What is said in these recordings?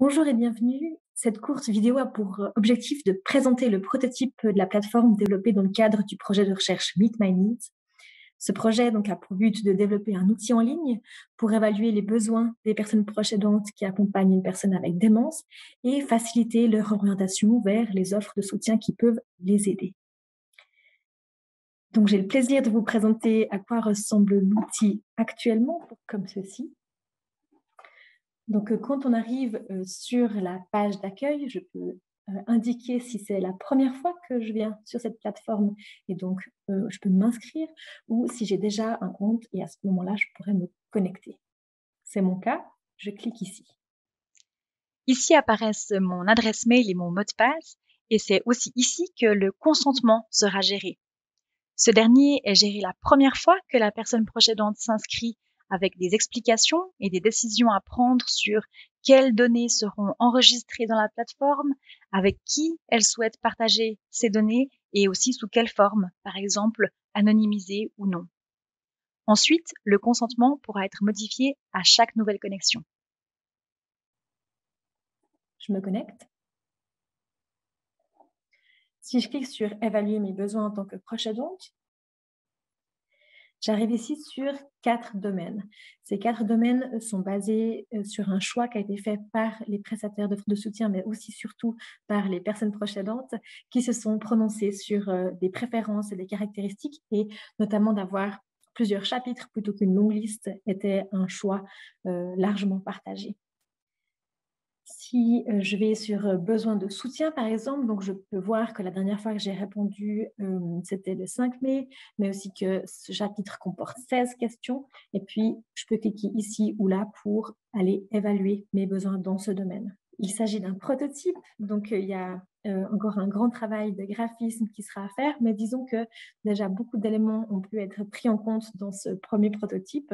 Bonjour et bienvenue. Cette courte vidéo a pour objectif de présenter le prototype de la plateforme développée dans le cadre du projet de recherche Meet My Needs. Ce projet donc a pour but de développer un outil en ligne pour évaluer les besoins des personnes proches aidantes qui accompagnent une personne avec démence et faciliter leur orientation vers les offres de soutien qui peuvent les aider. Donc j'ai le plaisir de vous présenter à quoi ressemble l'outil actuellement, comme ceci. Donc, quand on arrive sur la page d'accueil, je peux indiquer si c'est la première fois que je viens sur cette plateforme et donc je peux m'inscrire, ou si j'ai déjà un compte et à ce moment-là, je pourrais me connecter. C'est mon cas, je clique ici. Ici apparaissent mon adresse mail et mon mot de passe, et c'est aussi ici que le consentement sera géré. Ce dernier est géré la première fois que la personne proche aidante s'inscrit, avec des explications et des décisions à prendre sur quelles données seront enregistrées dans la plateforme, avec qui elle souhaite partager ces données et aussi sous quelle forme, par exemple anonymisée ou non. Ensuite, le consentement pourra être modifié à chaque nouvelle connexion. Je me connecte. Si je clique sur évaluer mes besoins en tant que proche aidante, j'arrive ici sur 4 domaines. Ces 4 domaines sont basés sur un choix qui a été fait par les prestataires de soutien, mais aussi surtout par les personnes proches aidantes qui se sont prononcées sur des préférences et des caractéristiques, et notamment d'avoir plusieurs chapitres plutôt qu'une longue liste était un choix largement partagé. Si je vais sur besoin de soutien, par exemple, donc je peux voir que la dernière fois que j'ai répondu, c'était le 5 mai, mais aussi que ce chapitre comporte 16 questions. Et puis, je peux cliquer ici ou là pour aller évaluer mes besoins dans ce domaine. Il s'agit d'un prototype, donc il y a encore un grand travail de graphisme qui sera à faire, mais disons que déjà beaucoup d'éléments ont pu être pris en compte dans ce premier prototype,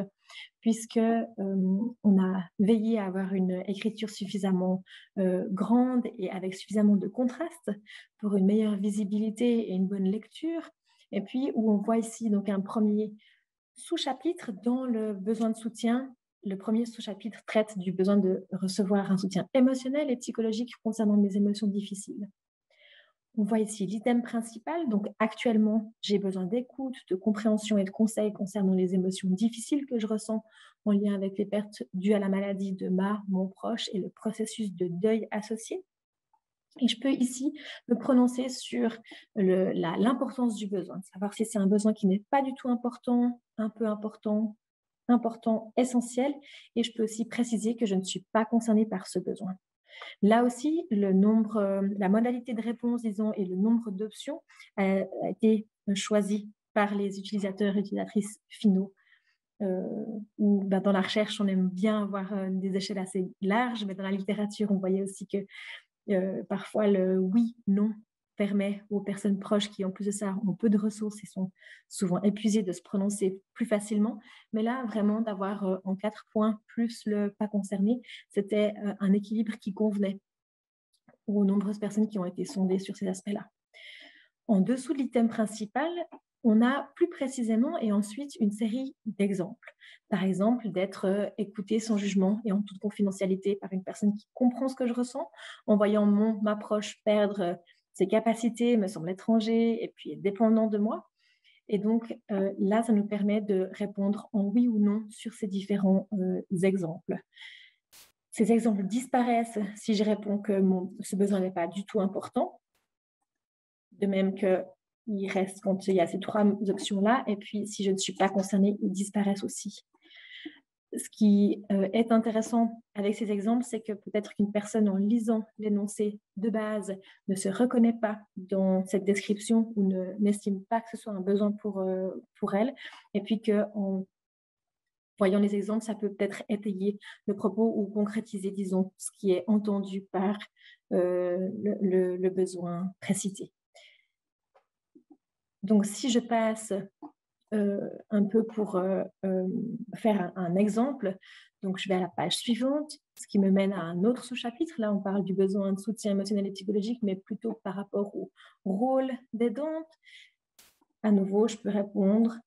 puisque on a veillé à avoir une écriture suffisamment grande et avec suffisamment de contraste pour une meilleure visibilité et une bonne lecture. Et puis où on voit ici donc un premier sous-chapitre dans le besoin de soutien. Le premier sous-chapitre traite du besoin de recevoir un soutien émotionnel et psychologique concernant mes émotions difficiles. On voit ici l'item principal. Donc, actuellement, j'ai besoin d'écoute, de compréhension et de conseils concernant les émotions difficiles que je ressens en lien avec les pertes dues à la maladie de mon proche et le processus de deuil associé. Et je peux ici me prononcer sur l'importance du besoin, savoir si c'est un besoin qui n'est pas du tout important, un peu important, important, essentiel. Et je peux aussi préciser que je ne suis pas concernée par ce besoin. Là aussi, le nombre, la modalité de réponse, disons, et le nombre d'options a été choisi par les utilisateurs et utilisatrices finaux. Où dans la recherche, on aime bien avoir des échelles assez larges, mais dans la littérature, on voyait aussi que parfois le oui, non permet aux personnes proches qui, en plus de ça, ont peu de ressources et sont souvent épuisées de se prononcer plus facilement. Mais là, vraiment, d'avoir en 4 points plus le pas concerné, c'était un équilibre qui convenait aux nombreuses personnes qui ont été sondées sur ces aspects-là. En dessous de l'item principal, on a plus précisément et ensuite une série d'exemples. Par exemple, d'être écouté sans jugement et en toute confidentialité par une personne qui comprend ce que je ressens, en voyant ma proche perdre ses capacités, me semble étranger et puis être dépendant de moi. Et donc là, ça nous permet de répondre en oui ou non sur ces différents exemples. Ces exemples disparaissent si je réponds que ce besoin n'est pas du tout important. De même qu'il reste quand il y a ces 3 options-là. Et puis, si je ne suis pas concernée, ils disparaissent aussi. Ce qui est intéressant avec ces exemples, c'est que peut-être qu'une personne, en lisant l'énoncé de base, ne se reconnaît pas dans cette description ou n'estime pas que ce soit un besoin pour elle. Et puis qu'en voyant les exemples, ça peut peut-être étayer le propos ou concrétiser, disons, ce qui est entendu par le besoin précité. Donc, si je passe un peu pour faire un exemple, donc je vais à la page suivante, ce qui me mène à un autre sous-chapitre. Là, on parle du besoin de soutien émotionnel et psychologique, mais plutôt par rapport au rôle d'aidante. À nouveau, je peux répondre.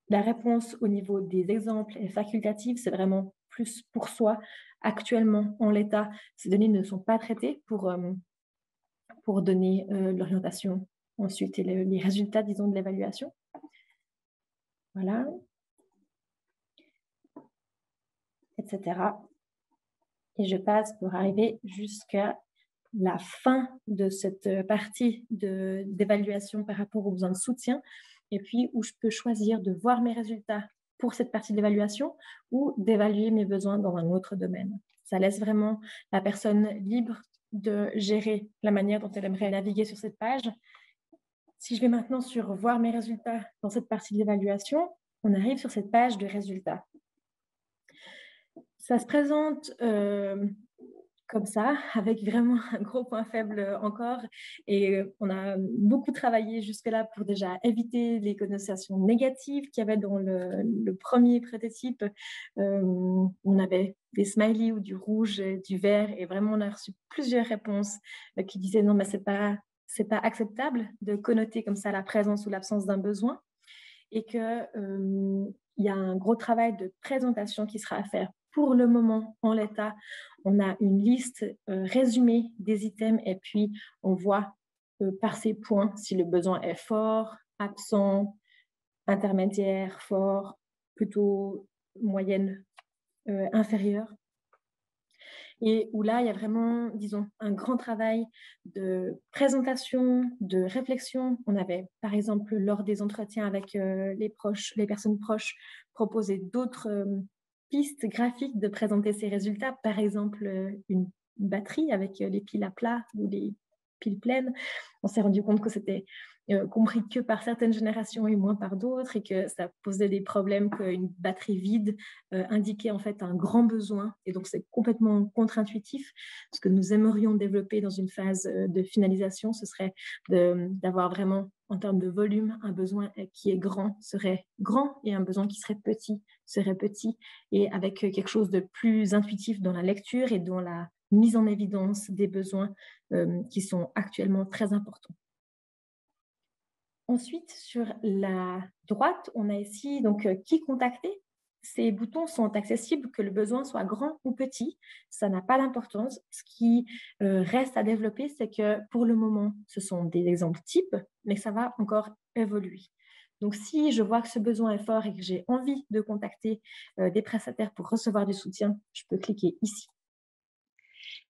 La réponse au niveau des exemples est facultative, c'est vraiment plus pour soi. Actuellement, en l'état, ces données ne sont pas traitées pour donner l'orientation ensuite et les résultats, disons, de l'évaluation. Voilà, etc. Et je passe pour arriver jusqu'à la fin de cette partie d'évaluation par rapport aux besoins de soutien, et puis où je peux choisir de voir mes résultats pour cette partie d'évaluation ou d'évaluer mes besoins dans un autre domaine. Ça laisse vraiment la personne libre de gérer la manière dont elle aimerait naviguer sur cette page. Si je vais maintenant sur voir mes résultats dans cette partie de l'évaluation, on arrive sur cette page de résultats. Ça se présente comme ça, avec vraiment un gros point faible encore. Et on a beaucoup travaillé jusque-là pour déjà éviter les connotations négatives qu'il y avait dans le premier prototype. On avait des smileys ou du rouge, du vert, et vraiment on a reçu plusieurs réponses qui disaient non, mais c'est pas acceptable de connoter comme ça la présence ou l'absence d'un besoin, et que il y a un gros travail de présentation qui sera à faire. Pour le moment, en l'état, on a une liste résumée des items, et puis on voit par ces points si le besoin est fort, absent, intermédiaire, fort, plutôt moyenne, inférieure. Et où là, il y a vraiment, disons, un grand travail de présentation, de réflexion. On avait, par exemple, lors des entretiens avec les personnes proches, proposé d'autres pistes graphiques de présenter ces résultats. Par exemple, une batterie avec les piles à plat ou les piles pleines. On s'est rendu compte que c'était compris que par certaines générations et moins par d'autres, et que ça posait des problèmes, qu'une batterie vide indiquait en fait un grand besoin, et donc c'est complètement contre-intuitif. Ce que nous aimerions développer dans une phase de finalisation, ce serait d'avoir vraiment, en termes de volume, un besoin qui est grand serait grand, et un besoin qui serait petit serait petit, et avec quelque chose de plus intuitif dans la lecture et dans la mise en évidence des besoins qui sont actuellement très importants. Ensuite, sur la droite, on a ici donc qui contacter. Ces boutons sont accessibles que le besoin soit grand ou petit. Ça n'a pas d'importance. Ce qui reste à développer, c'est que pour le moment, ce sont des exemples types, mais ça va encore évoluer. Donc, si je vois que ce besoin est fort et que j'ai envie de contacter des prestataires pour recevoir du soutien, je peux cliquer ici.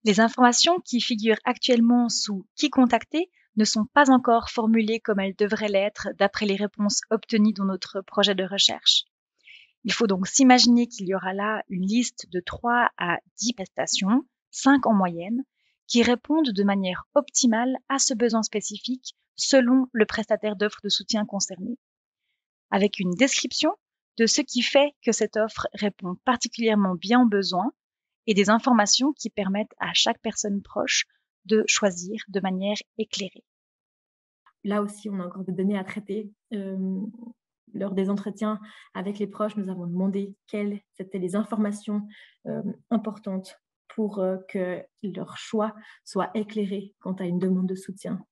Les informations qui figurent actuellement sous « Qui contacter » ne sont pas encore formulées comme elles devraient l'être d'après les réponses obtenues dans notre projet de recherche. Il faut donc s'imaginer qu'il y aura là une liste de 3 à 10 prestations, 5 en moyenne, qui répondent de manière optimale à ce besoin spécifique selon le prestataire d'offre de soutien concerné, avec une description de ce qui fait que cette offre répond particulièrement bien aux besoins et des informations qui permettent à chaque personne proche de choisir de manière éclairée. Là aussi, on a encore des données à traiter. Lors des entretiens avec les proches, nous avons demandé quelles étaient les informations importantes pour que leur choix soit éclairé quant à une demande de soutien.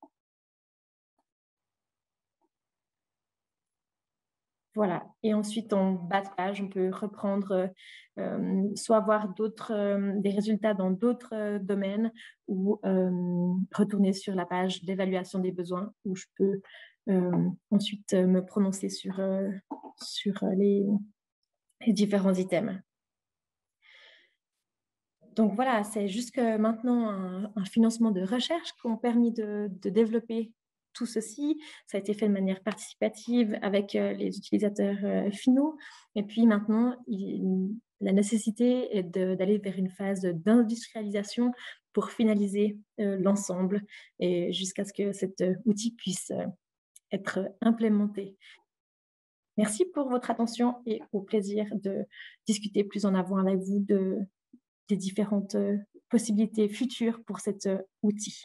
Voilà. Et ensuite, en bas de page, on peut reprendre, soit voir des résultats dans d'autres domaines, ou retourner sur la page d'évaluation des besoins, où je peux ensuite me prononcer sur les différents items. Donc voilà, c'est jusque maintenant un financement de recherche qui ont permis de développer tout ceci. Ça a été fait de manière participative avec les utilisateurs finaux. Et puis maintenant, la nécessité est d'aller vers une phase d'industrialisation pour finaliser l'ensemble, et jusqu'à ce que cet outil puisse être implémenté. Merci pour votre attention, et au plaisir de discuter plus en avant avec vous des différentes possibilités futures pour cet outil.